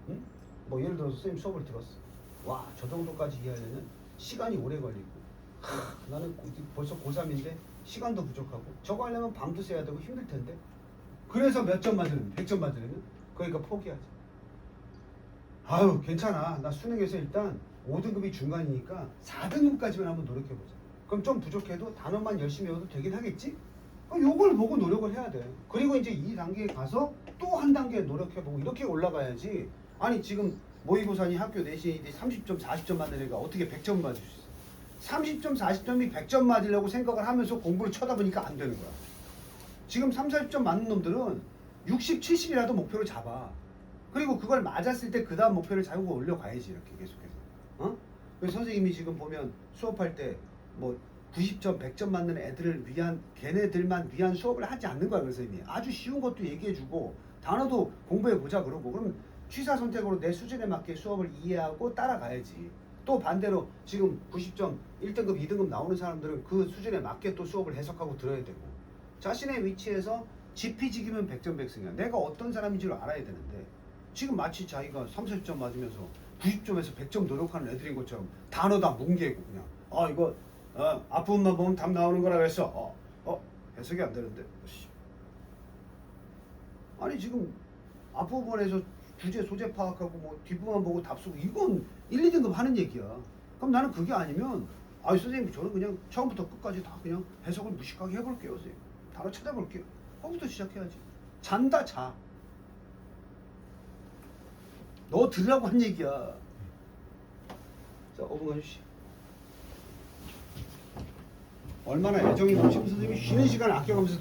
응? 뭐 예를 들어서 선생님 수업을 들었어. 와 저 정도까지 이해하려면 시간이 오래 걸리고 나는 벌써 고3인데 시간도 부족하고 저거 하려면 밤도 새야 되고 힘들 텐데 그래서 몇 점 맞으려면 100점 맞으려면 그러니까 포기하지. 아유 괜찮아. 나 수능에서 일단 5등급이 중간이니까 4등급까지만 한번 노력해보자. 그럼 좀 부족해도 단어만 열심히 외워도 되긴 하겠지? 요걸 보고 노력을 해야 돼. 그리고 이제 이 단계에 가서 또 한 단계 노력해보고 이렇게 올라가야지. 아니 지금 모의고사니 학교 내신이 30점 40점 맞는 애가 어떻게 100점 맞을 수 있어? 30점 40점이 100점 맞으려고 생각을 하면서 공부를 쳐다보니까 안 되는 거야. 지금 30, 40점 맞는 놈들은 60, 70이라도 목표를 잡아. 그리고 그걸 맞았을 때 그 다음 목표를 잡고 올려가야지 이렇게 계속해서. 어? 그래서 선생님이 지금 보면 수업할 때 뭐 90점, 100점 맞는 애들을 위한 걔네들만 위한 수업을 하지 않는 거야. 그래서 선생님이 아주 쉬운 것도 얘기해주고 단어도 공부해보자 그러고 그럼 취사 선택으로 내 수준에 맞게 수업을 이해하고 따라가야지. 또 반대로 지금 90점 1등급 2등급 나오는 사람들은 그 수준에 맞게 또 수업을 해석하고 들어야 되고 자신의 위치에서 지피지기면 100점 100승이야. 내가 어떤 사람인지를 알아야 되는데 지금 마치 자기가 30점 맞으면서 90점에서 100점 노력하는 애들인 것처럼 단어 다 뭉개고 그냥 이거 앞부분만 보면 답 나오는 거라 그랬어. 해석이 안 되는데. 아니 지금 앞부분에서 주제 소재 파악하고 뭐 뒷부분만 보고 답 쓰고 이건 1, 2등급 하는 얘기야. 그럼 나는 그게 아니면 선생님 저는 그냥 처음부터 끝까지 다 그냥 해석을 무식하게 해볼게요. 선생님. 단어 찾아볼게요. 거기부터 시작해야지. 잔다 자. 너 들으라고 한 얘기야. 자 5분 가주시. 얼마나 애정이 넘치면 선생님이 쉬는 시간을 아껴가면서